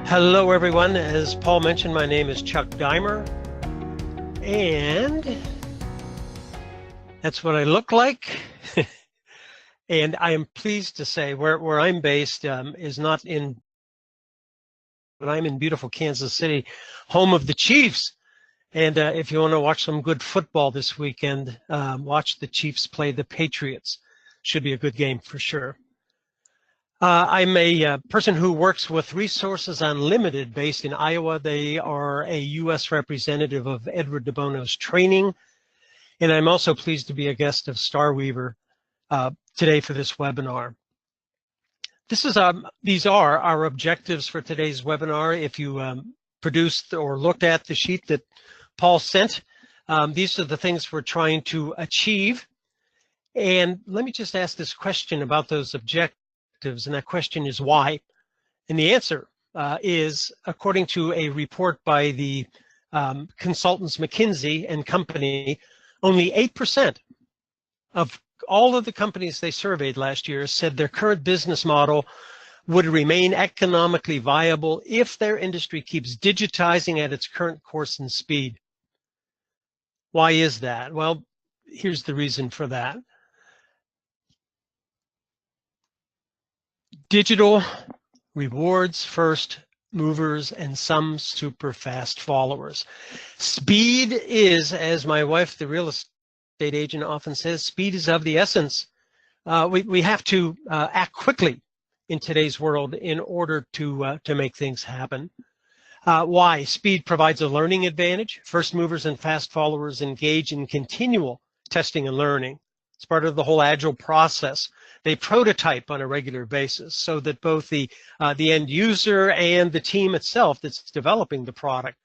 Hello, everyone. As Paul mentioned, my name is Chuck Dimer, and that's what I look like. And I am pleased to say where I'm based is not in, but I'm in beautiful Kansas City, home of the Chiefs. And if you want to watch some good football this weekend, watch the Chiefs play the Patriots. Should be a good game for sure. I'm a person who works with Resources Unlimited based in Iowa. They are a U.S. representative of Edward Debono's training. And I'm also pleased to be a guest of Starweaver today for this webinar. These are our objectives for today's webinar. If you produced or looked at the sheet that Paul sent, these are the things we're trying to achieve. And let me just ask this question about those objectives. And that question is why? And the answer is, according to a report by the consultants McKinsey and Company, only 8% of all of the companies they surveyed last year said their current business model would remain economically viable if their industry keeps digitizing at its current course and speed. Why is that? Well, here's the reason for that. Digital rewards first movers and some super fast followers. Speed is, as my wife, the real estate agent, often says, speed is of the essence. We have to act quickly in today's world in order to make things happen. Why? Speed provides a learning advantage. First movers and fast followers engage in continual testing and learning. It's part of the whole agile process. They prototype on a regular basis so that both the end user and the team itself that's developing the product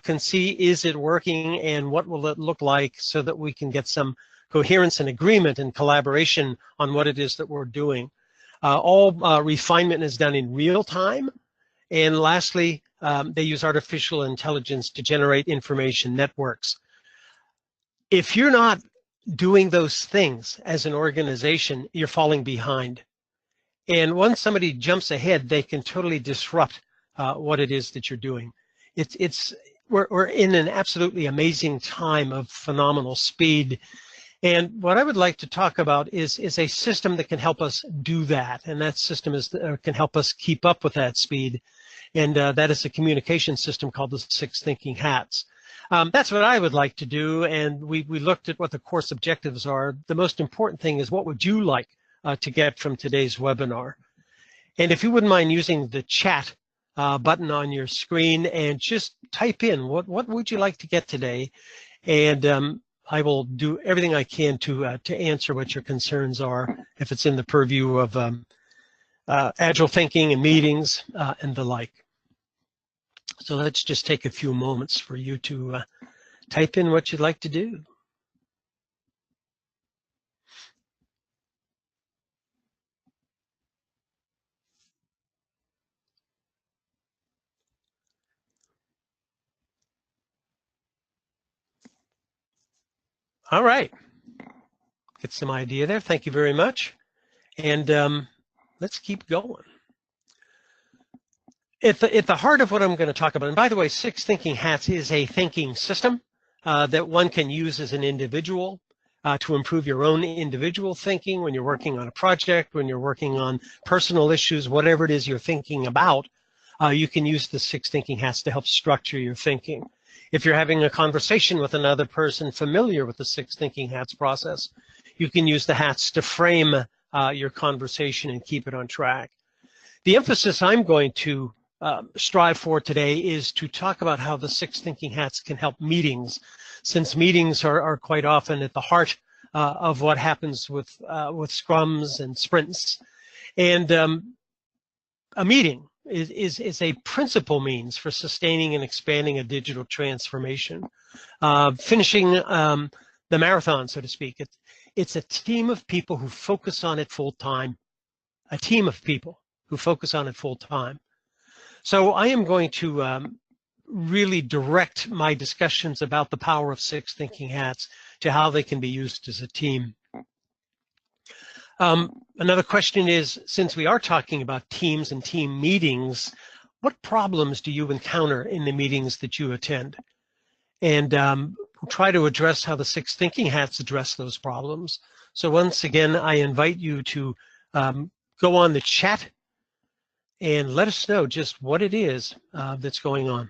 can see, is it working and what will it look like, so that we can get some coherence and agreement and collaboration on what it is that we're doing. All refinement is done in real time. And lastly, they use artificial intelligence to generate information networks. If you're not doing those things as an organization, you're falling behind. And once somebody jumps ahead, they can totally disrupt what it is that you're doing. We're in an absolutely amazing time of phenomenal speed. And what I would like to talk about is a system that can help us do that. And that system can help us keep up with that speed. And that is a communication system called the 6 Thinking Hats. That's what I would like to do, and we looked at what the course objectives are. The most important thing is, what would you like to get from today's webinar? And if you wouldn't mind using the chat button on your screen and just type in what would you like to get today, and I will do everything I can to answer what your concerns are, if it's in the purview of agile thinking and meetings and the like. So let's just take a few moments for you to type in what you'd like to do. All right, get some idea there. Thank you very much. And let's keep going. At the heart of what I'm going to talk about, and by the way, 6 Thinking Hats is a thinking system that one can use as an individual to improve your own individual thinking when you're working on a project, when you're working on personal issues, whatever it is you're thinking about. You can use the 6 Thinking Hats to help structure your thinking. If you're having a conversation with another person familiar with the 6 Thinking Hats process, you can use the hats to frame your conversation and keep it on track. The emphasis I'm going to strive for today is to talk about how the 6 Thinking Hats can help meetings, since meetings are quite often at the heart of what happens with scrums and sprints. And a meeting is a principal means for sustaining and expanding a digital transformation. Finishing the marathon, so to speak. It's a team of people who focus on it full time. A team of people who focus on it full time. So I am going to really direct my discussions about the power of 6 Thinking Hats to how they can be used as a team. Another question is, since we are talking about teams and team meetings, what problems do you encounter in the meetings that you attend? And we'll try to address how the 6 thinking hats address those problems. So once again, I invite you to go on the chat and let us know just what it is that's going on.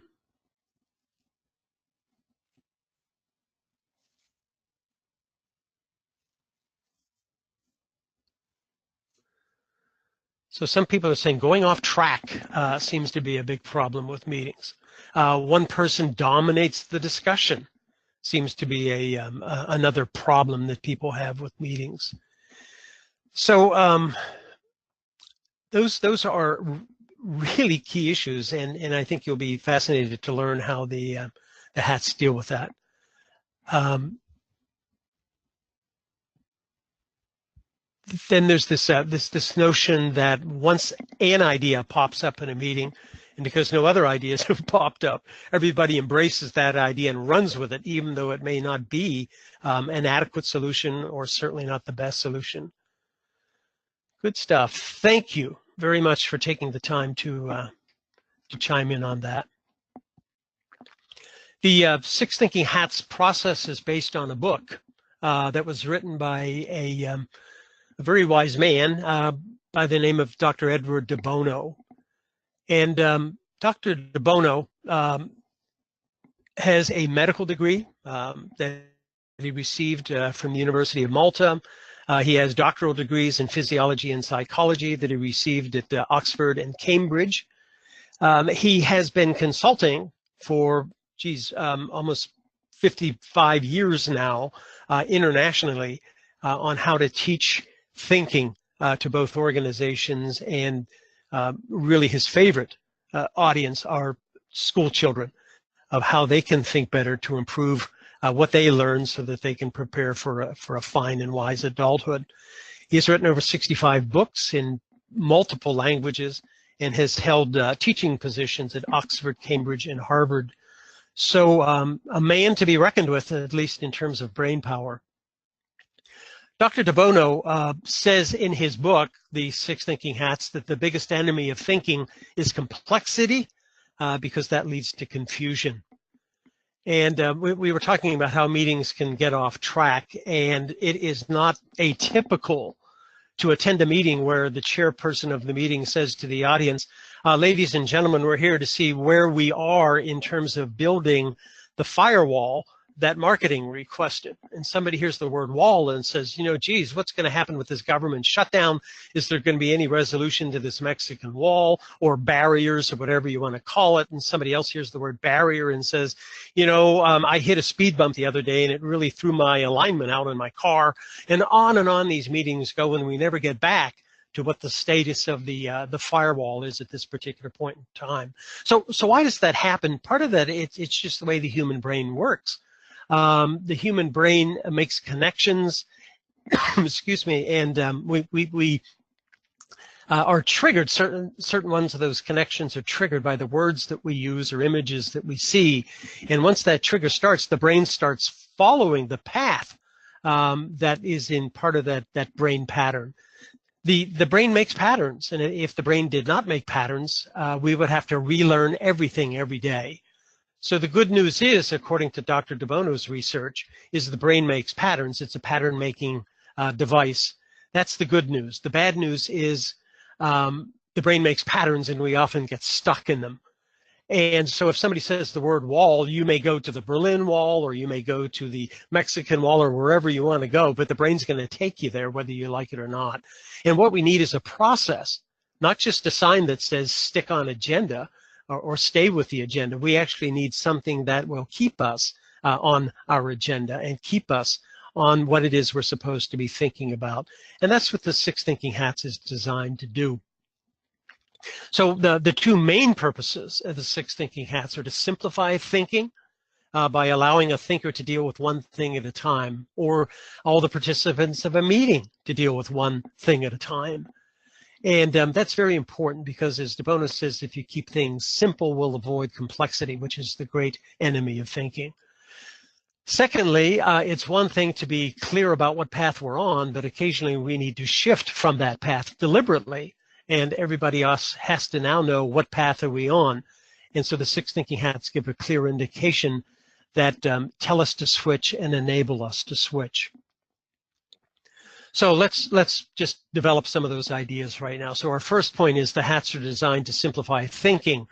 So some people are saying going off track seems to be a big problem with meetings. One person dominates the discussion seems to be another problem that people have with meetings. So those are really key issues, and I think you'll be fascinated to learn how the hats deal with that. Then there's this notion that once an idea pops up in a meeting, and because no other ideas have popped up, everybody embraces that idea and runs with it, even though it may not be an adequate solution or certainly not the best solution. Good stuff. Thank you very much for taking the time to chime in on that. The 6 Thinking Hats process is based on a book that was written by a very wise man by the name of Dr. Edward Debono. And Dr. Debono has a medical degree that he received from the University of Malta. He has doctoral degrees in physiology and psychology that he received at Oxford and Cambridge. He has been consulting for, almost 55 years now internationally on how to teach thinking to both organizations, and really his favorite audience are school children, of how they can think better to improve what they learn so that they can prepare for a fine and wise adulthood. He has written over 65 books in multiple languages and has held teaching positions at Oxford, Cambridge, and Harvard. So a man to be reckoned with, at least in terms of brain power. Dr. Debono says in his book, The 6 Thinking Hats, that the biggest enemy of thinking is complexity, because that leads to confusion. And we were talking about how meetings can get off track, and it is not atypical to attend a meeting where the chairperson of the meeting says to the audience, ladies and gentlemen, we're here to see where we are in terms of building the firewall that marketing requested. And somebody hears the word wall and says, geez, what's going to happen with this government shutdown? Is there going to be any resolution to this Mexican wall, or barriers, or whatever you want to call it? And somebody else hears the word barrier and says, I hit a speed bump the other day and it really threw my alignment out in my car. And on these meetings go, and we never get back to what the status of the firewall is at this particular point in time. So why does that happen? Part of that, it's just the way the human brain works. The human brain makes connections, excuse me, and we are triggered. Certain ones of those connections are triggered by the words that we use or images that we see. And once that trigger starts, the brain starts following the path that is in part of that brain pattern. The brain makes patterns, and if the brain did not make patterns, we would have to relearn everything every day. So the good news is, according to Dr. Debono's research, is the brain makes patterns. It's a pattern-making device. That's the good news. The bad news is the brain makes patterns, and we often get stuck in them. And so if somebody says the word wall, you may go to the Berlin Wall, or you may go to the Mexican Wall, or wherever you want to go, but the brain's going to take you there whether you like it or not. And what we need is a process, not just a sign that says stick on agenda, or stay with the agenda. We actually need something that will keep us on our agenda and keep us on what it is we're supposed to be thinking about. And that's what the 6 Thinking Hats is designed to do. So the 2 main purposes of the 6 Thinking Hats are to simplify thinking by allowing a thinker to deal with one thing at a time, or all the participants of a meeting to deal with one thing at a time. And that's very important because, as Debono says, if you keep things simple, we'll avoid complexity, which is the great enemy of thinking. Secondly, it's one thing to be clear about what path we're on, but occasionally we need to shift from that path deliberately. And everybody else has to now know what path are we on. And so the 6 thinking hats give a clear indication that tell us to switch and enable us to switch. So let's just develop some of those ideas right now. So our first point is the hats are designed to simplify thinking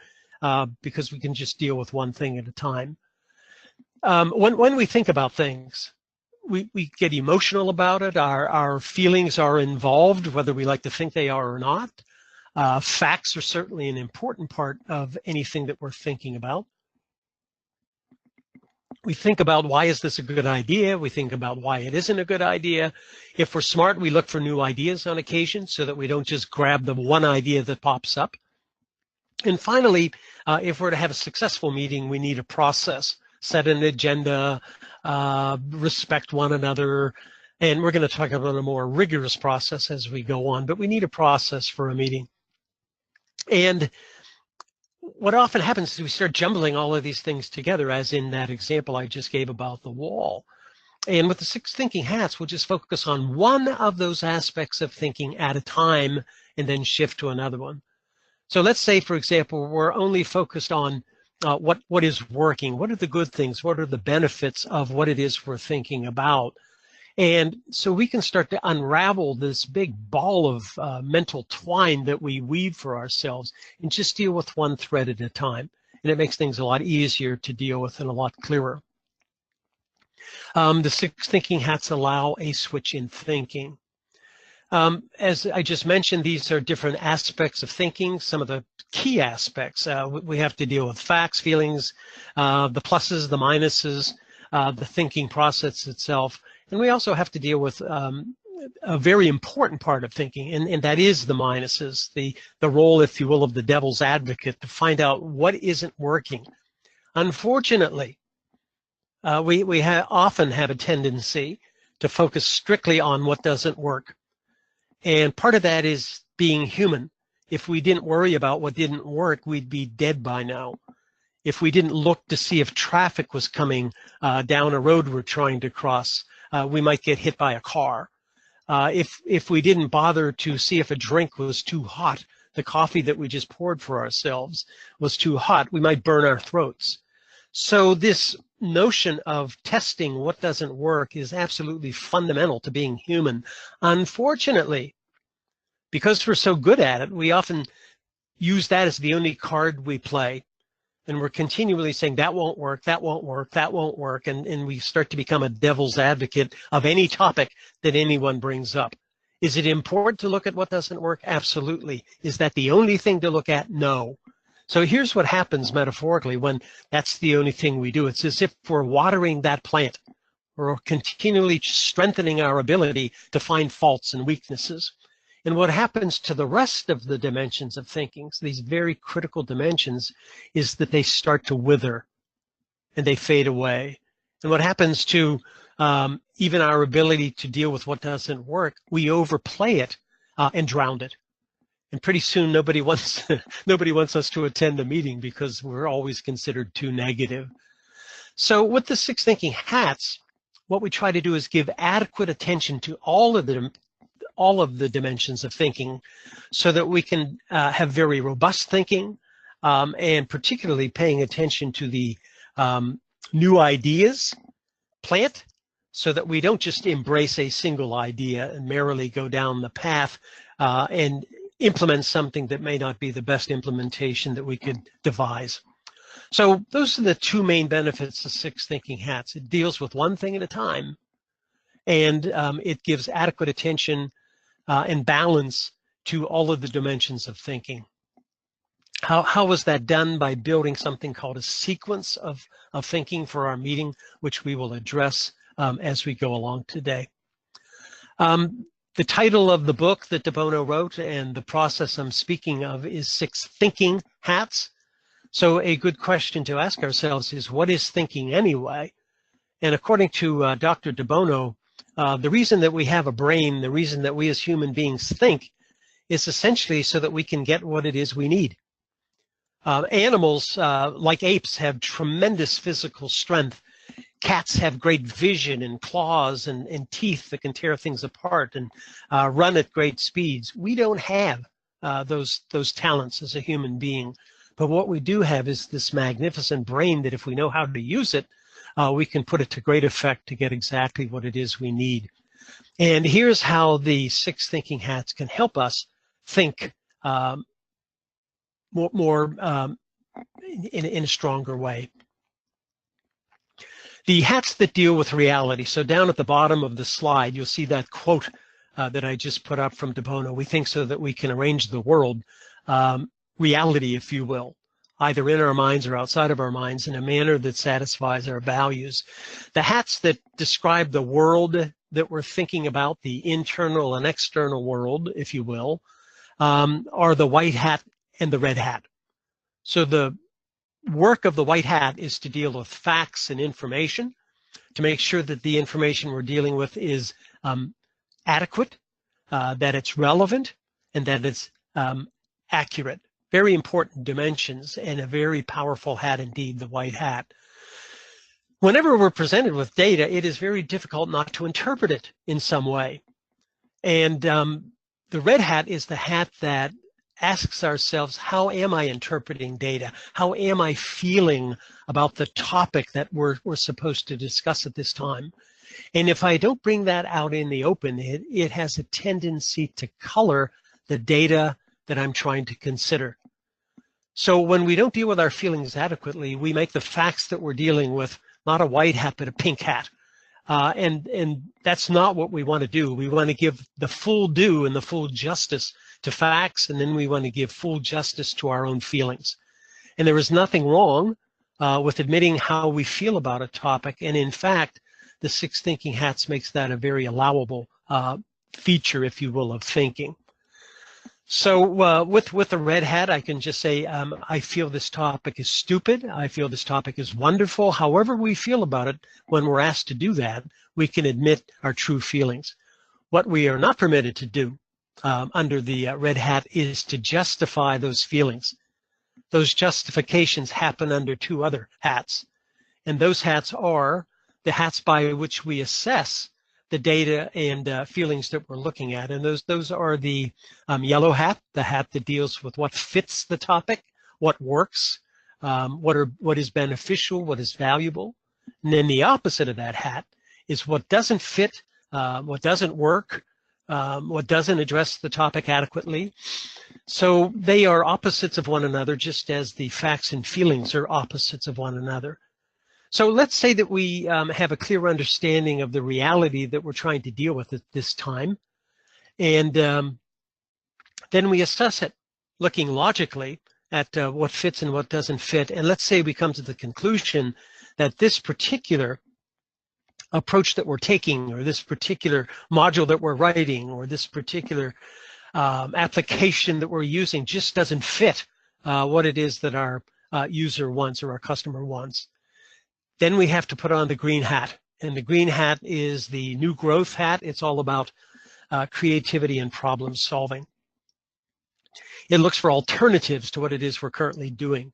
because we can just deal with one thing at a time. When we think about things, we get emotional about it. Our feelings are involved, whether we like to think they are or not. Facts are certainly an important part of anything that we're thinking about. We think about why is this a good idea? We think about why it isn't a good idea. If we're smart, we look for new ideas on occasion so that we don't just grab the one idea that pops up. And finally, if we're to have a successful meeting, we need a process, set an agenda, respect one another. And we're going to talk about a more rigorous process as we go on, but we need a process for a meeting. And what often happens is we start jumbling all of these things together, as in that example I just gave about the wall. And with the 6 thinking hats, we'll just focus on one of those aspects of thinking at a time and then shift to another one. So let's say, for example, we're only focused on what is working. What are the good things? What are the benefits of what it is we're thinking about? And so we can start to unravel this big ball of mental twine that we weave for ourselves and just deal with one thread at a time. And it makes things a lot easier to deal with and a lot clearer. The 6 thinking hats allow a switch in thinking. As I just mentioned, these are different aspects of thinking. Some of the key aspects, we have to deal with facts, feelings, the pluses, the minuses, the thinking process itself. And we also have to deal with a very important part of thinking, and that is the minuses, the role, if you will, of the devil's advocate to find out what isn't working. Unfortunately, we often have a tendency to focus strictly on what doesn't work. And part of that is being human. If we didn't worry about what didn't work, we'd be dead by now. If we didn't look to see if traffic was coming down a road we're trying to cross, we might get hit by a car. If we didn't bother to see if a drink was too hot, the coffee that we just poured for ourselves was too hot, we might burn our throats. So this notion of testing what doesn't work is absolutely fundamental to being human. Unfortunately, because we're so good at it, we often use that as the only card we play. And we're continually saying that won't work, that won't work, that won't work. And we start to become a devil's advocate of any topic that anyone brings up. Is it important to look at what doesn't work? Absolutely. Is that the only thing to look at? No. So here's what happens metaphorically when that's the only thing we do. It's as if we're watering that plant. We're continually strengthening our ability to find faults and weaknesses. And what happens to the rest of the dimensions of thinking, so these very critical dimensions, is that they start to wither and they fade away. And what happens to even our ability to deal with what doesn't work, we overplay it and drown it. And pretty soon nobody wants us to attend a meeting because we're always considered too negative. So with the 6 thinking hats, what we try to do is give adequate attention to all of the dimensions of thinking so that we can have very robust thinking and particularly paying attention to the new ideas plant so that we don't just embrace a single idea and merrily go down the path and implement something that may not be the best implementation that we could devise. So those are the 2 main benefits of 6 thinking hats. It deals with one thing at a time, and it gives adequate attention and balance to all of the dimensions of thinking. How was that done? By building something called a sequence of thinking for our meeting, which we will address as we go along today. The title of the book that Debono wrote and the process I'm speaking of is 6 Thinking Hats. So a good question to ask ourselves is, what is thinking anyway? And according to Dr. Debono, the reason that we have a brain, the reason that we as human beings think, is essentially so that we can get what it is we need. Animals, like apes, have tremendous physical strength, cats have great vision and claws and teeth that can tear things apart and run at great speeds. We don't have those talents as a human being. But what we do have is this magnificent brain that if we know how to use it, we can put it to great effect to get exactly what it is we need. And here's how the 6 thinking hats can help us think more in a stronger way. The hats that deal with reality. So down at the bottom of the slide, you'll see that quote that I just put up from Debono. We think so that we can arrange the world, reality, if you will, either in our minds or outside of our minds in a manner that satisfies our values. The hats that describe the world that we're thinking about, the internal and external world, if you will, are the white hat and the red hat. So the work of the white hat is to deal with facts and information, to make sure that the information we're dealing with is adequate, that it's relevant, and that it's accurate. Very important dimensions and a very powerful hat indeed, the white hat. Whenever we're presented with data, it is very difficult not to interpret it in some way. And the red hat is the hat that asks ourselves, how am I interpreting data? How am I feeling about the topic that we're supposed to discuss at this time? And if I don't bring that out in the open, it has a tendency to color the data that I'm trying to consider. So when we don't deal with our feelings adequately, we make the facts that we're dealing with not a white hat, but a pink hat. And that's not what we want to do. We want to give the full due and the full justice to facts, and then we want to give full justice to our own feelings. And there is nothing wrong with admitting how we feel about a topic. And in fact, the 6 thinking hats makes that a very allowable feature, if you will, of thinking. So with the red hat, I can just say, I feel this topic is stupid. I feel this topic is wonderful. However we feel about it, when we're asked to do that, we can admit our true feelings. What we are not permitted to do under the red hat is to justify those feelings. Those justifications happen under 2 other hats. And those hats are the hats by which we assess the data and feelings that we're looking at. And those are the yellow hat, the hat that deals with what fits the topic, what works, what is beneficial, what is valuable. And then the opposite of that hat is what doesn't fit, what doesn't work, what doesn't address the topic adequately. So they are opposites of one another, just as the facts and feelings are opposites of one another. So let's say that we have a clear understanding of the reality that we're trying to deal with at this time. And then we assess it, looking logically at what fits and what doesn't fit. And let's say we come to the conclusion that this particular approach that we're taking, or this particular module that we're writing, or this particular application that we're using just doesn't fit what it is that our user wants or our customer wants. Then we have to put on the green hat. And the green hat is the new growth hat. It's all about creativity and problem solving. It looks for alternatives to what it is we're currently doing.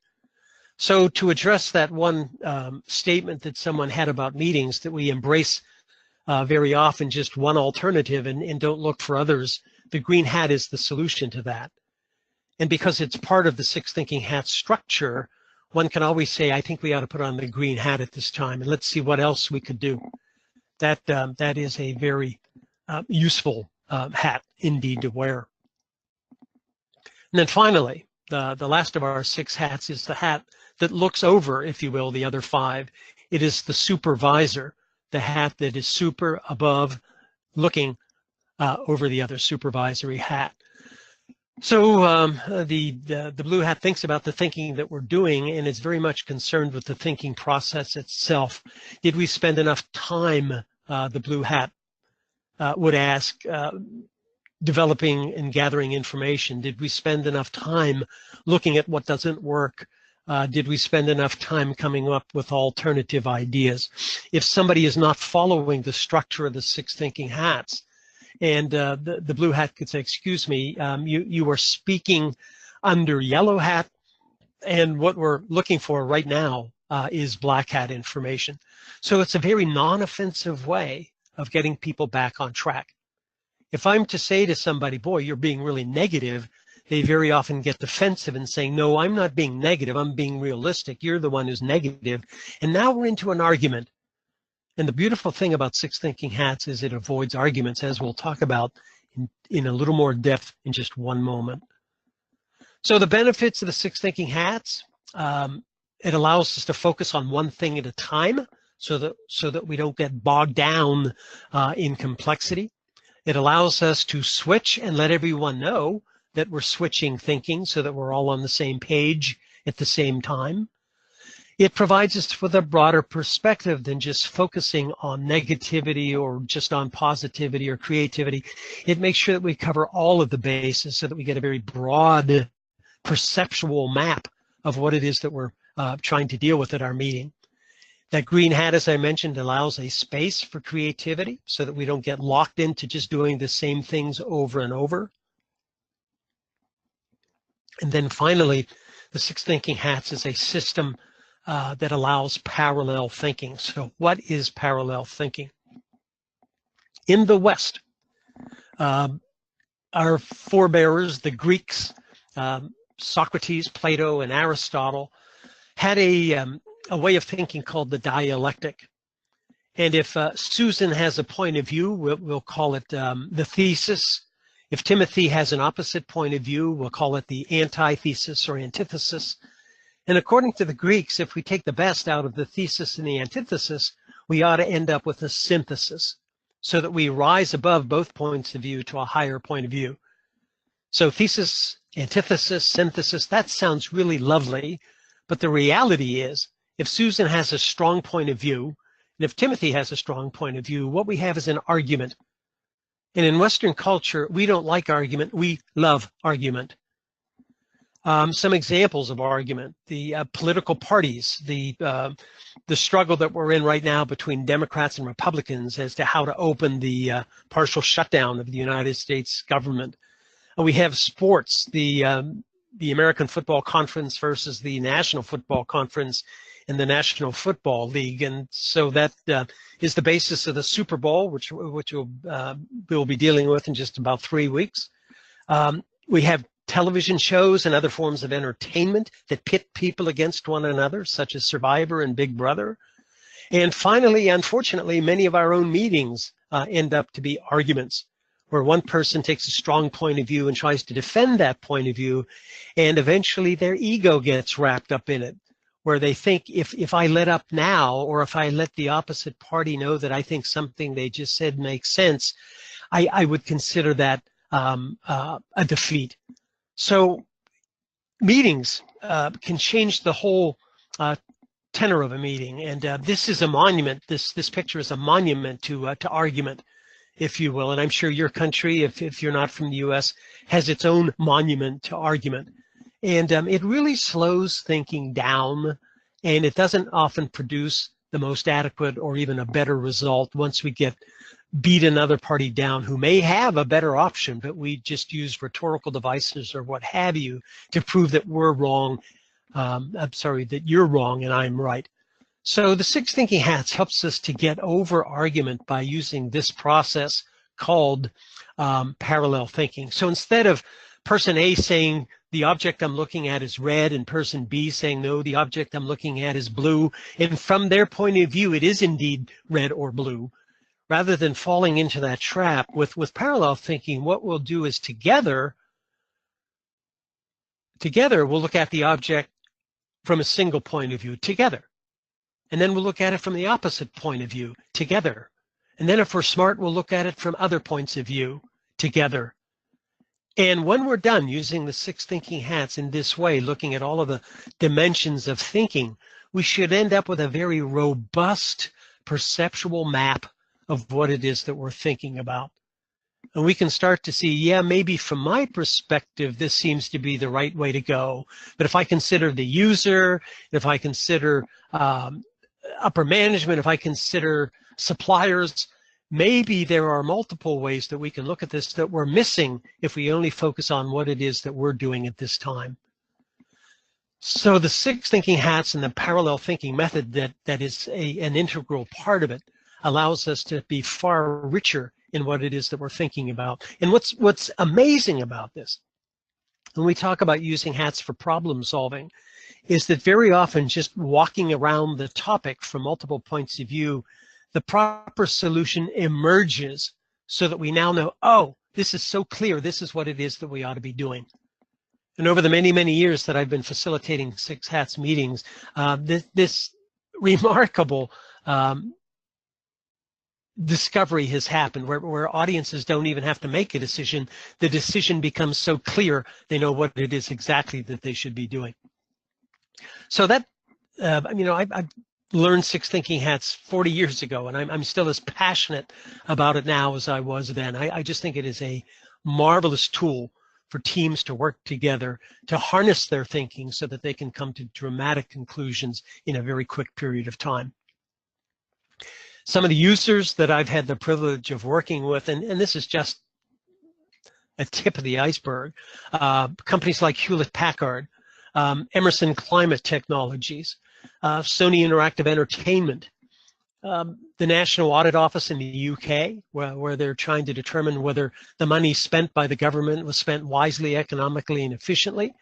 So to address that one statement that someone had about meetings, that we embrace very often just one alternative and don't look for others, the green hat is the solution to that. And because it's part of the 6 thinking hat structure, one can always say, I think we ought to put on the green hat at this time, and let's see what else we could do. That is a very useful hat indeed to wear. And then finally, the last of our 6 hats is the hat that looks over, if you will, the other 5. It is the supervisor, the hat that is super above, looking over the other supervisory hat. So the blue hat thinks about the thinking that we're doing, and is very much concerned with the thinking process itself. Did we spend enough time, the blue hat would ask, developing and gathering information? Did we spend enough time looking at what doesn't work? Did we spend enough time coming up with alternative ideas? If somebody is not following the structure of the 6 thinking hats, and the blue hat could say, excuse me, you are speaking under yellow hat, and what we're looking for right now is black hat information. So it's a very non-offensive way of getting people back on track. If I'm to say to somebody, boy, you're being really negative, they very often get defensive and saying, no, I'm not being negative, I'm being realistic. You're the one who's negative. And now we're into an argument. And the beautiful thing about Six Thinking Hats is it avoids arguments, as we'll talk about in a little more depth in just one moment. So the benefits of the Six Thinking Hats, it allows us to focus on one thing at a time so that we don't get bogged down in complexity. It allows us to switch and let everyone know that we're switching thinking so that we're all on the same page at the same time. It provides us with a broader perspective than just focusing on negativity or just on positivity or creativity. It makes sure that we cover all of the bases so that we get a very broad perceptual map of what it is that we're trying to deal with at our meeting. That green hat, as I mentioned, allows a space for creativity so that we don't get locked into just doing the same things over and over. And then finally, the Six Thinking Hats is a system that allows parallel thinking. So what is parallel thinking? In the West, our forebearers, the Greeks, Socrates, Plato, and Aristotle, had a way of thinking called the dialectic. And if Susan has a point of view, we'll call it the thesis. If Timothy has an opposite point of view, we'll call it the antithesis or antithesis. And according to the Greeks, if we take the best out of the thesis and the antithesis, we ought to end up with a synthesis so that we rise above both points of view to a higher point of view. So thesis, antithesis, synthesis, that sounds really lovely. But the reality is, if Susan has a strong point of view, and if Timothy has a strong point of view, what we have is an argument. And in Western culture, we don't like argument, we love argument. Some examples of argument, the political parties, the struggle that we're in right now between Democrats and Republicans as to how to open the partial shutdown of the United States government. We have sports, the American Football Conference versus the National Football Conference in the National Football League. And so that is the basis of the Super Bowl, which we'll be dealing with in just about 3 weeks. We have television shows and other forms of entertainment that pit people against one another, such as Survivor and Big Brother. And finally, unfortunately, many of our own meetings end up to be arguments, where one person takes a strong point of view and tries to defend that point of view, and eventually their ego gets wrapped up in it, where they think if I let up now, or if I let the opposite party know that I think something they just said makes sense, I would consider that a defeat. So meetings can change the whole tenor of a meeting, and this is a monument. This picture is a monument to argument, if you will. And I'm sure your country, if you're not from the U.S., has its own monument to argument. And it really slows thinking down, and it doesn't often produce the most adequate or even a better result once we beat another party down who may have a better option, but we just use rhetorical devices or what have you to prove that we're wrong. That you're wrong and I'm right. So the Six Thinking Hats helps us to get over argument by using this process called parallel thinking. So instead of person A saying the object I'm looking at is red and person B saying no, the object I'm looking at is blue, and from their point of view it is indeed red or blue, rather than falling into that trap, with parallel thinking, what we'll do is together we'll look at the object from a single point of view together. And then we'll look at it from the opposite point of view together. And then if we're smart, we'll look at it from other points of view together. And when we're done using the Six Thinking Hats in this way, looking at all of the dimensions of thinking, we should end up with a very robust perceptual map of what it is that we're thinking about. And we can start to see, yeah, maybe from my perspective, this seems to be the right way to go. But if I consider the user, if I consider upper management, if I consider suppliers, maybe there are multiple ways that we can look at this that we're missing if we only focus on what it is that we're doing at this time. So the six thinking hats and the parallel thinking method that is an integral part of it allows us to be far richer in what it is that we're thinking about. And what's amazing about this, when we talk about using hats for problem solving, is that very often just walking around the topic from multiple points of view, the proper solution emerges so that we now know, oh, this is so clear, this is what it is that we ought to be doing. And over the many, many years that I've been facilitating Six Hats meetings, this remarkable discovery has happened where audiences don't even have to make a decision. The decision becomes so clear, they know what it is exactly that they should be doing. So that, I've learned Six Thinking Hats 40 years ago, and I'm still as passionate about it now as I was then. I just think it is a marvelous tool for teams to work together to harness their thinking so that they can come to dramatic conclusions in a very quick period of time. Some of the users that I've had the privilege of working with, and this is just a tip of the iceberg, companies like Hewlett-Packard, Emerson Climate Technologies, Sony Interactive Entertainment, the National Audit Office in the UK, where they're trying to determine whether the money spent by the government was spent wisely, economically, and efficiently.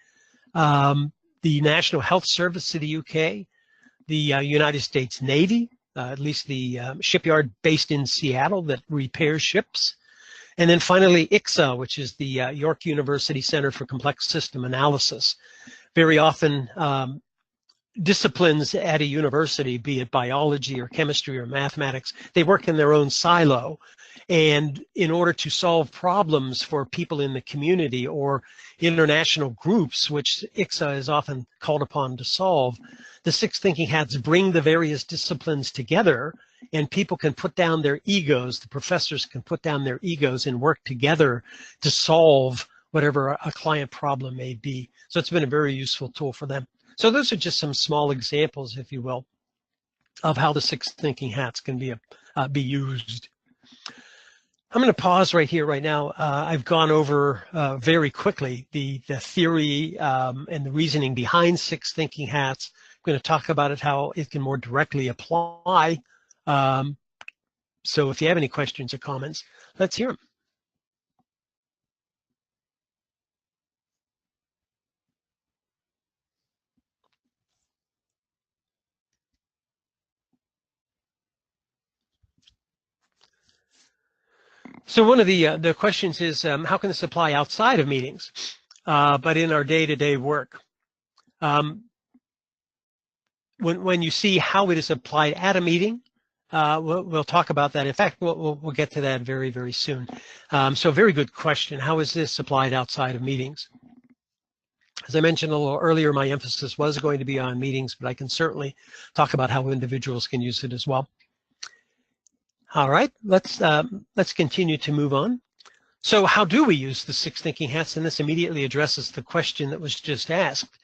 The National Health Service of the UK, the United States Navy, at least the shipyard based in Seattle that repairs ships. And then finally, ICSA, which is the York University Center for Complex System Analysis. Very often, disciplines at a university, be it biology or chemistry or mathematics, they work in their own silo. And in order to solve problems for people in the community or international groups, which ICSA is often called upon to solve, the Six Thinking Hats bring the various disciplines together, and people can put down their egos, the professors can put down their egos and work together to solve whatever a client problem may be. So it's been a very useful tool for them. So those are just some small examples, if you will, of how the Six Thinking Hats can be used. I'm going to pause right here, right now. I've gone over very quickly the theory and the reasoning behind Six Thinking Hats. I'm going to talk about it, how it can more directly apply. So if you have any questions or comments, let's hear them. So one of the questions is, how can this apply outside of meetings, but in our day-to-day work? When you see how it is applied at a meeting, we'll talk about that. In fact, we'll get to that very, very soon. So very good question. How is this applied outside of meetings? As I mentioned a little earlier, my emphasis was going to be on meetings, but I can certainly talk about how individuals can use it as well. All right, let's continue to move on. So how do we use the Six Thinking Hats? And this immediately addresses the question that was just asked.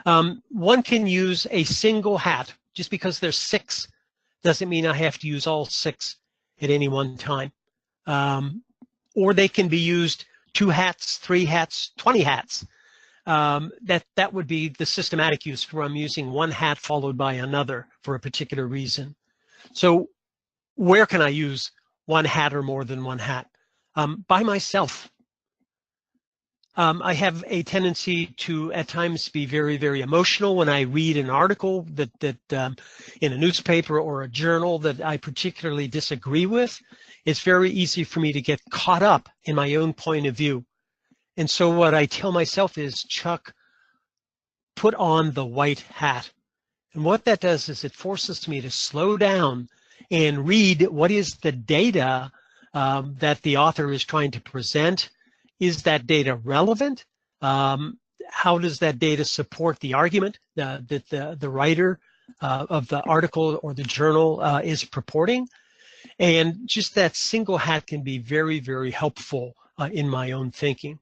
One can use a single hat. Just because there's six doesn't mean I have to use all six at any one time. Or they can be used 2 hats, 3 hats, 20 hats. That would be the systematic use, where I'm using one hat followed by another for a particular reason. So where can I use one hat or more than one hat? By myself. I have a tendency to at times be very, very emotional when I read an article that in a newspaper or a journal that I particularly disagree with. It's very easy for me to get caught up in my own point of view. And so what I tell myself is, Chuck, put on the white hat. And what that does is it forces me to slow down and read what is the data that the author is trying to present. Is that data relevant? How does that data support the argument that the writer of the article or the journal is purporting? And just that single hat can be very, very helpful in my own thinking.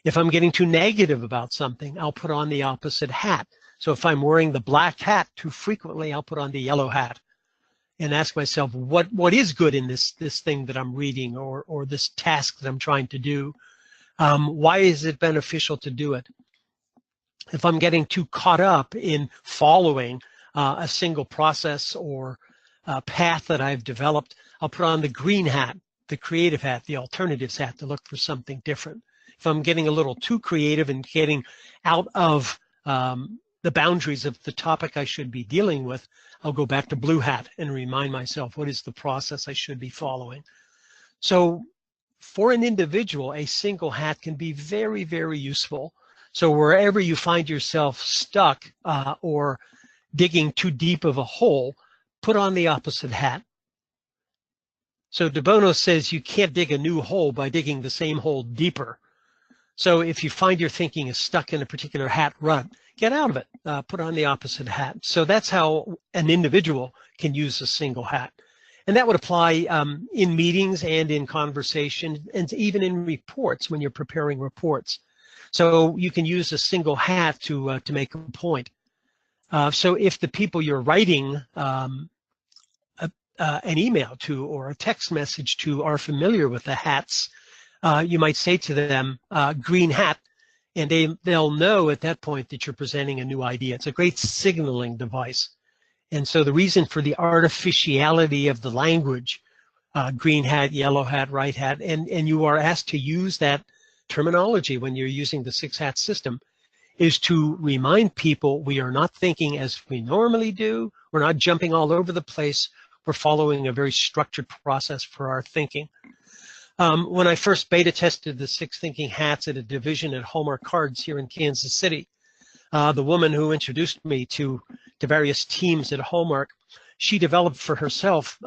If I'm getting too negative about something, I'll put on the opposite hat. So if I'm wearing the black hat too frequently, I'll put on the yellow hat and ask myself, what is good in this thing that I'm reading or this task that I'm trying to do? Why is it beneficial to do it? If I'm getting too caught up in following a single process or path that I've developed, I'll put on the green hat, the creative hat, the alternatives hat to look for something different. If I'm getting a little too creative and getting out of the boundaries of the topic I should be dealing with, I'll go back to blue hat and remind myself what is the process I should be following. So for an individual, a single hat can be very, very useful. So wherever you find yourself stuck or digging too deep of a hole, put on the opposite hat. So Debono says you can't dig a new hole by digging the same hole deeper. So if you find your thinking is stuck in a particular hat rut, get out of it, put on the opposite hat. So that's how an individual can use a single hat. And that would apply in meetings and in conversation and even in reports when you're preparing reports. So you can use a single hat to make a point. So if the people you're writing an email to or a text message to are familiar with the hats, you might say to them, green hat, and they'll know at that point that you're presenting a new idea. It's a great signaling device. And so the reason for the artificiality of the language, green hat, yellow hat, right hat, and you are asked to use that terminology when you're using the 6-hat system, is to remind people we are not thinking as we normally do. We're not jumping all over the place. We're following a very structured process for our thinking. When I first beta tested the 6 thinking hats at a division at Hallmark Cards here in Kansas City, the woman who introduced me to various teams at Hallmark, she developed for herself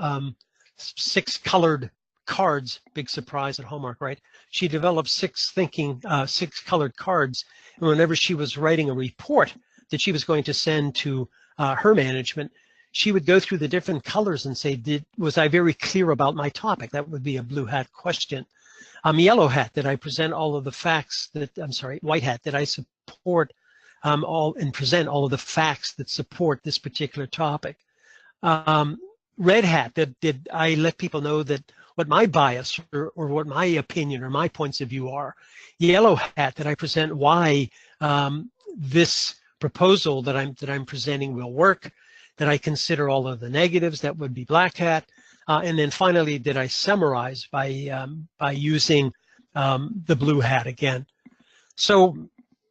6 colored cards. Big surprise at Hallmark, right? She developed 6 colored cards, and whenever she was writing a report that she was going to send to her management, she would go through the different colors and say, was I very clear about my topic? That would be a blue hat question. Yellow hat, did I present all of the facts that, white hat, did I support and present all of the facts that support this particular topic? Red hat, did I let people know that what my bias or what my opinion or my points of view are? Yellow hat, did I present why this proposal that I'm presenting will work? Did I consider all of the negatives? That would be black hat. And then finally, did I summarize by using the blue hat again? So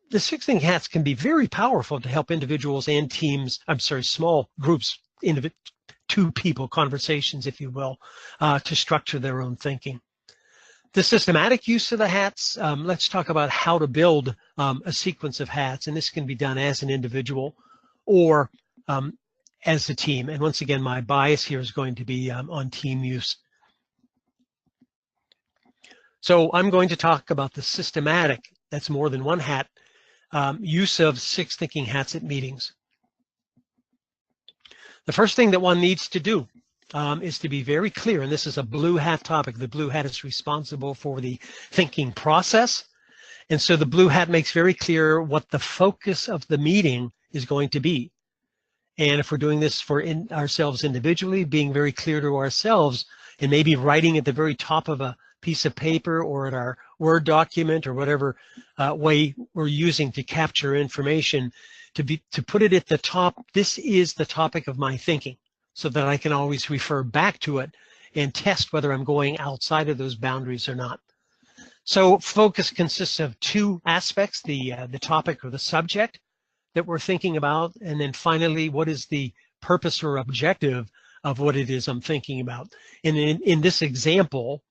the 6 thinking hats can be very powerful to help individuals and teams, small groups, 2 people conversations, if you will, to structure their own thinking. The systematic use of the hats, let's talk about how to build a sequence of hats, and this can be done as an individual or as a team. And once again, my bias here is going to be on team use. So I'm going to talk about the systematic, that's more than 1 hat, use of 6 thinking hats at meetings. The first thing that one needs to do is to be very clear, and this is a blue hat topic. The blue hat is responsible for the thinking process. And so the blue hat makes very clear what the focus of the meeting is going to be. And if we're doing this for ourselves individually, being very clear to ourselves and maybe writing at the very top of a piece of paper or at our Word document or whatever way we're using to capture information, to put it at the top, this is the topic of my thinking, so that I can always refer back to it and test whether I'm going outside of those boundaries or not. So focus consists of 2 aspects, the topic or the subject that we're thinking about, and then finally, what is the purpose or objective of what it is I'm thinking about. And in this example,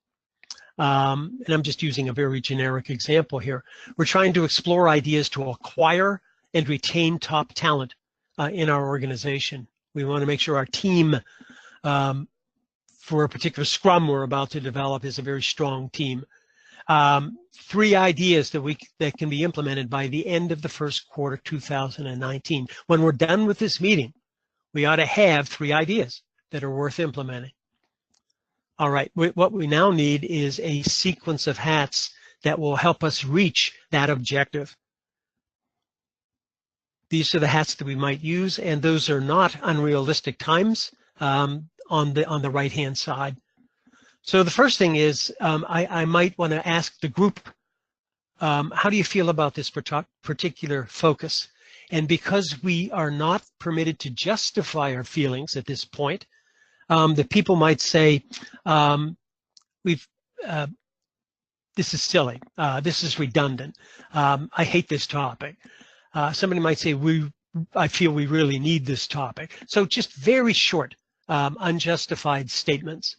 and I'm just using a very generic example here, we're trying to explore ideas to acquire and retain top talent in our organization. We want to make sure our team for a particular scrum we're about to develop is a very strong team. 3 ideas that can be implemented by the end of the first quarter 2019. When we're done with this meeting, we ought to have 3 ideas that are worth implementing. All right, what we now need is a sequence of hats that will help us reach that objective. These are the hats that we might use, and those are not unrealistic times on the right-hand side. So the first thing is I might want to ask the group how do you feel about this particular focus? And because we are not permitted to justify our feelings at this point, the people might say, this is silly, this is redundant, I hate this topic. Somebody might say, I feel we really need this topic. So just very short, unjustified statements.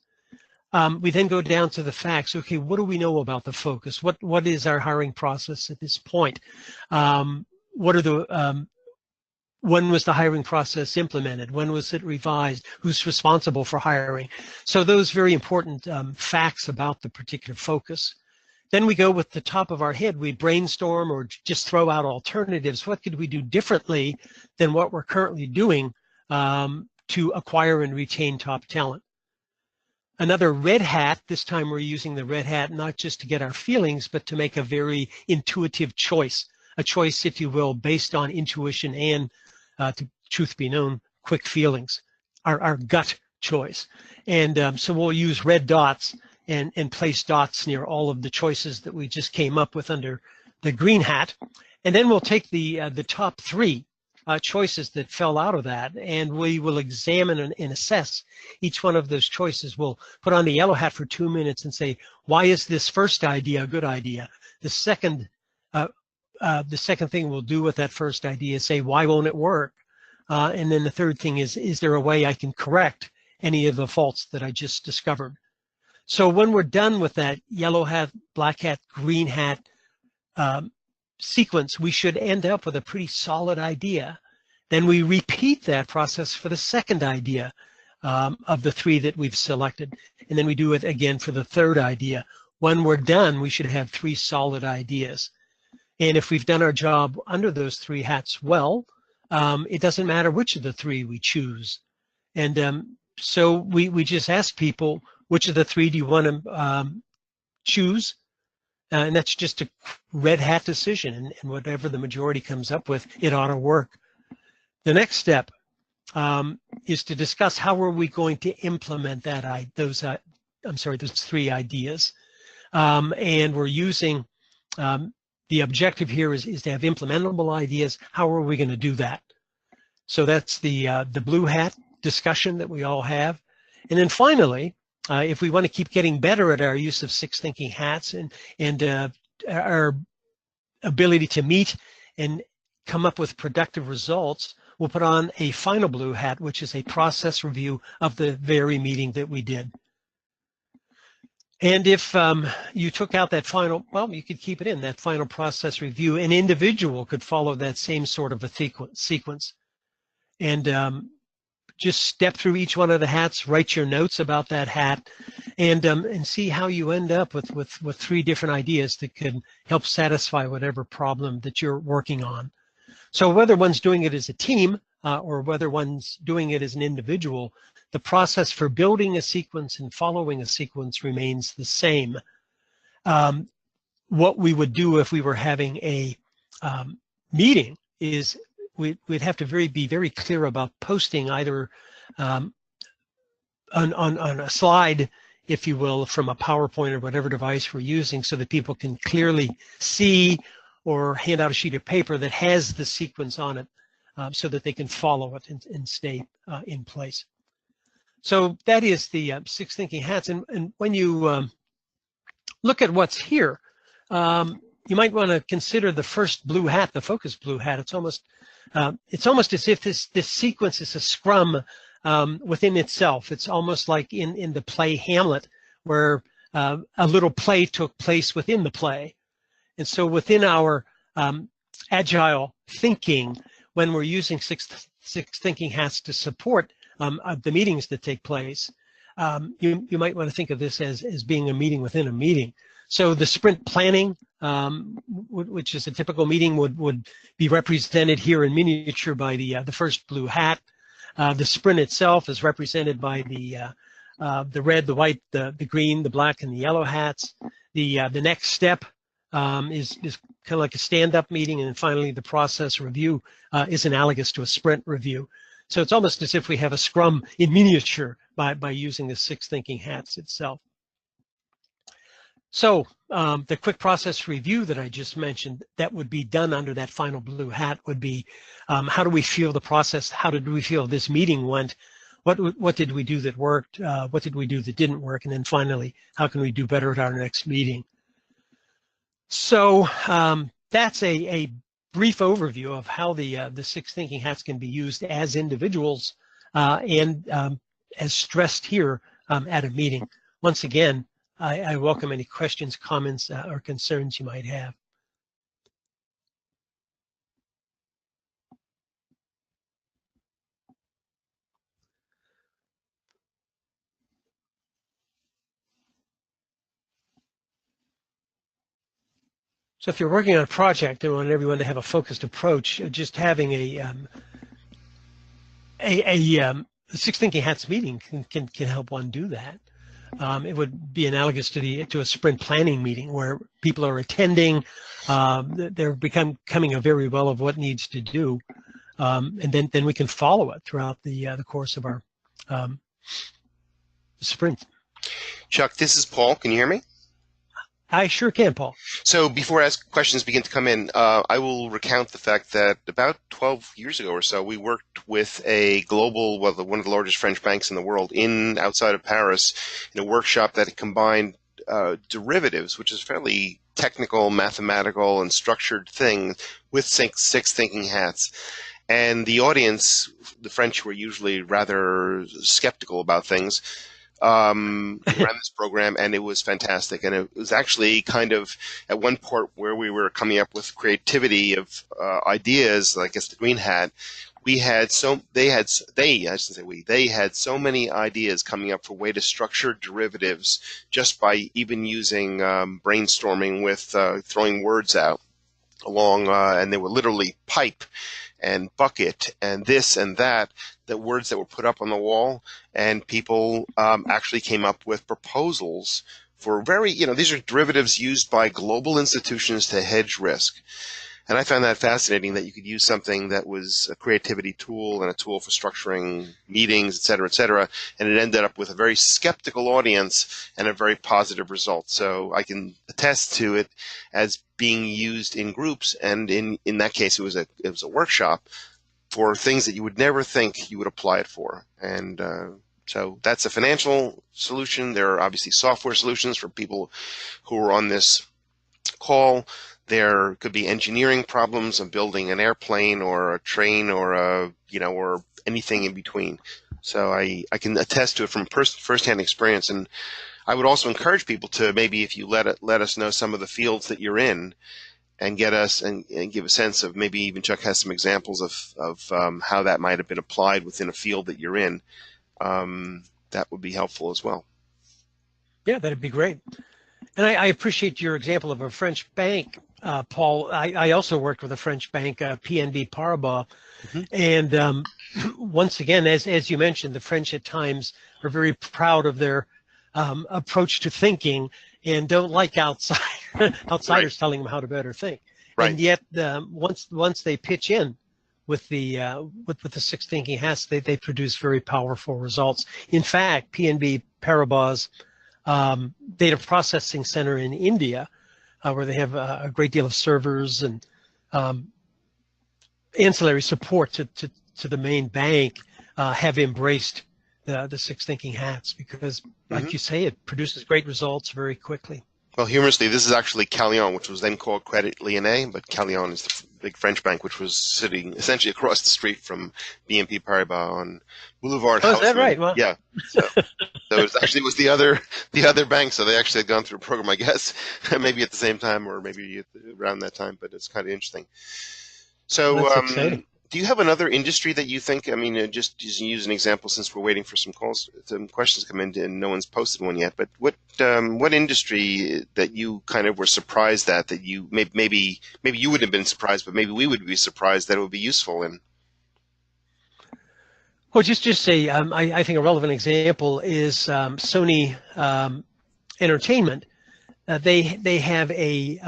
We then go down to the facts. Okay, what do we know about the focus? What is our hiring process at this point? What are the when was the hiring process implemented? When was it revised? Who's responsible for hiring? So those very important facts about the particular focus. Then we go with the top of our head. We brainstorm or just throw out alternatives. What could we do differently than what we're currently doing to acquire and retain top talent? Another red hat, this time we're using the red hat not just to get our feelings, but to make a very intuitive choice, a choice, if you will, based on intuition and, to truth be known, quick feelings, our gut choice. And so we'll use red dots and place dots near all of the choices that we just came up with under the green hat. And then we'll take the top three choices that fell out of that, and we will examine and assess each one of those choices. We'll put on the yellow hat for 2 minutes and say, why is this first idea a good idea? The second thing we'll do with that first idea is say, why won't it work? And then the third thing is there a way I can correct any of the faults that I just discovered? So when we're done with that yellow hat, black hat, green hat sequence, we should end up with a pretty solid idea. Then we repeat that process for the second idea of the three that we've selected. And then we do it again for the third idea. When we're done, we should have 3 solid ideas. And if we've done our job under those 3 hats well, it doesn't matter which of the 3 we choose. And so we just ask people, which of the 3 do you want to choose? And that's just a red hat decision. And whatever the majority comes up with, it ought to work. The next step is to discuss how are we going to implement those 3 ideas. And we're using, the objective here is to have implementable ideas. How are we going to do that? So that's the blue hat discussion that we all have. And then finally, if we want to keep getting better at our use of 6 thinking hats and our ability to meet and come up with productive results, we'll put on a final blue hat, which is a process review of the very meeting that we did. And if you took out that final, well, you could keep it in, that final process review. An individual could follow that same sort of a sequence. And just step through each one of the hats, write your notes about that hat, and see how you end up with 3 different ideas that could help satisfy whatever problem that you're working on. So whether one's doing it as a team or whether one's doing it as an individual, the process for building a sequence and following a sequence remains the same. What we would do if we were having a meeting is we'd have to be very clear about posting either on a slide, if you will, from a PowerPoint or whatever device we're using, so that people can clearly see, or hand out a sheet of paper that has the sequence on it so that they can follow it and stay in place. So that is the 6 thinking hats. And when you look at what's here, you might want to consider the first blue hat, the focus blue hat. It's almost as if this sequence is a scrum within itself. It's almost like in the play Hamlet, where a little play took place within the play. And so within our agile thinking, when we're using six thinking hats to support the meetings that take place, you might want to think of this as being a meeting within a meeting. So the sprint planning, which is a typical meeting, would be represented here in miniature by the first blue hat. The sprint itself is represented by the red, the white, the green, the black, and the yellow hats. The next step is kind of like a stand-up meeting, and then finally the process review is analogous to a sprint review. So it's almost as if we have a scrum in miniature by using the 6 thinking hats itself. So the quick process review that I just mentioned, that would be done under that final blue hat would be, how do we feel the process? How did we feel this meeting went? What did we do that worked? What did we do that didn't work? And then finally, how can we do better at our next meeting? So that's a brief overview of how the 6 thinking hats can be used as individuals and as stressed here at a meeting. Once again, I welcome any questions, comments, or concerns you might have. So if you're working on a project and want everyone to have a focused approach, just having a 6 thinking hats meeting can help one do that. It would be analogous to a sprint planning meeting where people are attending. They're becoming aware well of what needs to do, and then we can follow it throughout the course of our sprint. Chuck, this is Paul. Can you hear me? I sure can, Paul. So before questions begin to come in, I will recount the fact that about 12 years ago or so, we worked with a global, one of the largest French banks in the world, outside of Paris, in a workshop that combined derivatives, which is a fairly technical, mathematical, and structured thing, with 6 thinking hats. And the audience, the French were usually rather skeptical about things, ran this program, and it was fantastic. And it was actually kind of at one point where we were coming up with creativity of ideas, I guess the green hat. They had so many ideas coming up for way to structure derivatives just by even using brainstorming with throwing words out along, and they were literally pipe and bucket and this and that, the words that were put up on the wall, and people actually came up with proposals for these are derivatives used by global institutions to hedge risk. And I found that fascinating, that you could use something that was a creativity tool and a tool for structuring meetings, et cetera, and it ended up with a very skeptical audience and a very positive result. So I can attest to it as being used in groups, and in that case it was a workshop for things that you would never think you would apply it for. And so that's a financial solution. There are obviously software solutions for people who are on this call. There could be engineering problems of building an airplane or a train or or anything in between. So I can attest to it from firsthand experience. And I would also encourage people to, maybe if you let us know some of the fields that you're in, and get us and give a sense of, maybe even Chuck has some examples of how that might have been applied within a field that you're in. That would be helpful as well. Yeah, that'd be great. And I appreciate your example of a French bank, Paul. I also worked with a French bank, PNB Paribas. Mm-hmm. And once again, as you mentioned, the French at times are very proud of their approach to thinking and don't like outsiders right. telling them how to better think. Right. And yet, once they pitch in with the 6 thinking hats, they produce very powerful results. In fact, PNB Paribas data processing center in India, where they have a great deal of servers and ancillary support to the main bank, have embraced the 6 thinking hats because, like mm-hmm. you say, it produces great results very quickly. Well, humorously, this is actually Callion, which was then called Credit Lyonnais, but Callion is the big French bank, which was sitting essentially across the street from BNP Paribas on Boulevard. Oh, is that right? Well, yeah. So it was the other bank. So they actually had gone through a program, I guess, maybe at the same time or maybe around that time. But it's kind of interesting. So, do you have another industry that you think? I mean, just use an example, since we're waiting for some questions to come in, and no one's posted one yet. But what industry that you kind of were surprised at, that you maybe you wouldn't have been surprised, but maybe we would be surprised that it would be useful in? Well, just say I think a relevant example is Sony Entertainment. They have a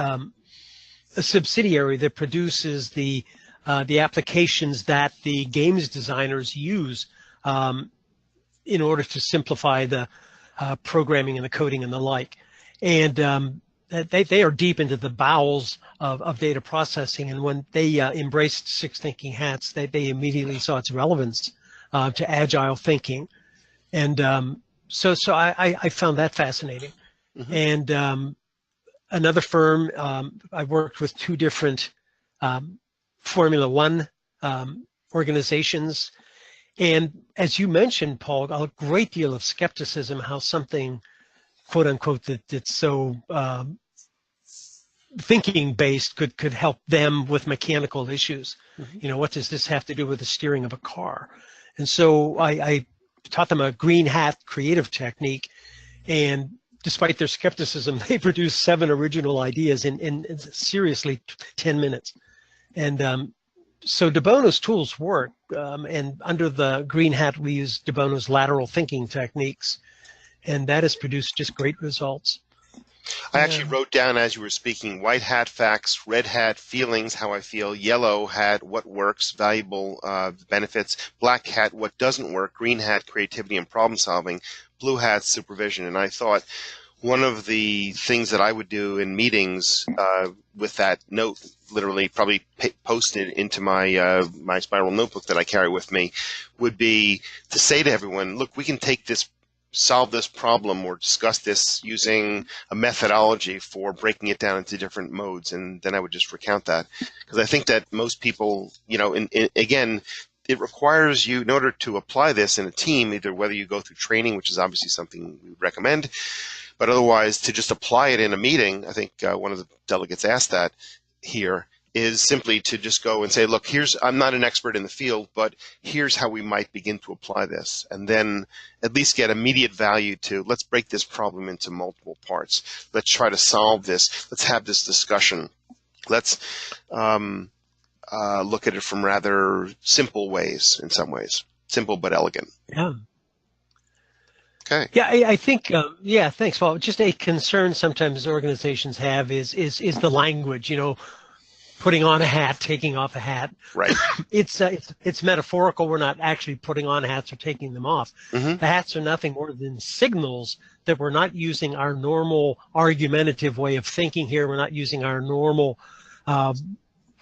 subsidiary that produces the applications that the games designers use in order to simplify the programming and the coding and the like. and they are deep into the bowels of data processing. And when they embraced Six Thinking Hats, they immediately saw its relevance to agile thinking. And so I found that fascinating. Mm-hmm. And another firm, I worked with two different Formula One organizations. And as you mentioned, Paul, a great deal of skepticism, how something, quote unquote, that's so thinking based could help them with mechanical issues. Mm-hmm. You know, what does this have to do with the steering of a car? And so I taught them a green hat creative technique, and despite their skepticism, they produced 7 original ideas in seriously 10 minutes. And so Debono's tools work, and under the green hat, we use Debono's lateral thinking techniques, and that has produced just great results. I actually wrote down as you were speaking: white hat facts, red hat feelings, how I feel, yellow hat what works, valuable benefits, black hat what doesn't work, green hat creativity and problem solving, blue hat supervision. And I thought one of the things that I would do in meetings with that note, literally probably posted into my my spiral notebook that I carry with me, would be to say to everyone, look, we can solve this problem or discuss this using a methodology for breaking it down into different modes. And then I would just recount that, because I think that most people, you know, again, it requires you, in order to apply this in a team, either whether you go through training, which is obviously something we would recommend, but otherwise to just apply it in a meeting. I think one of the delegates asked that here, is simply to just go and say, look, I'm not an expert in the field, but here's how we might begin to apply this, and then at least get immediate value to, let's break this problem into multiple parts. Let's try to solve this. Let's have this discussion. Let's look at it from rather simple ways, in some ways. Simple but elegant. Yeah. Okay. Yeah, I think, yeah, thanks, Paul. Just a concern sometimes organizations have is the language, you know, putting on a hat, taking off a hat. Right. It's metaphorical. We're not actually putting on hats or taking them off. Mm-hmm. The hats are nothing more than signals that we're not using our normal argumentative way of thinking here. We're not using our normal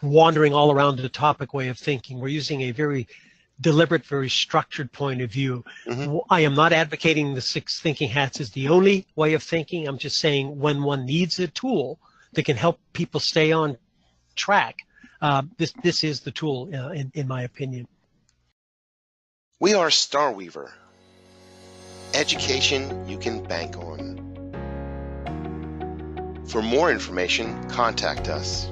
wandering all around the topic way of thinking. We're using a very deliberate, very structured point of view. Mm-hmm. I am not advocating the 6 thinking hats is the only way of thinking. I'm just saying when one needs a tool that can help people stay on track, this is the tool, in my opinion. We are Starweaver. Education you can bank on. For more information, contact us.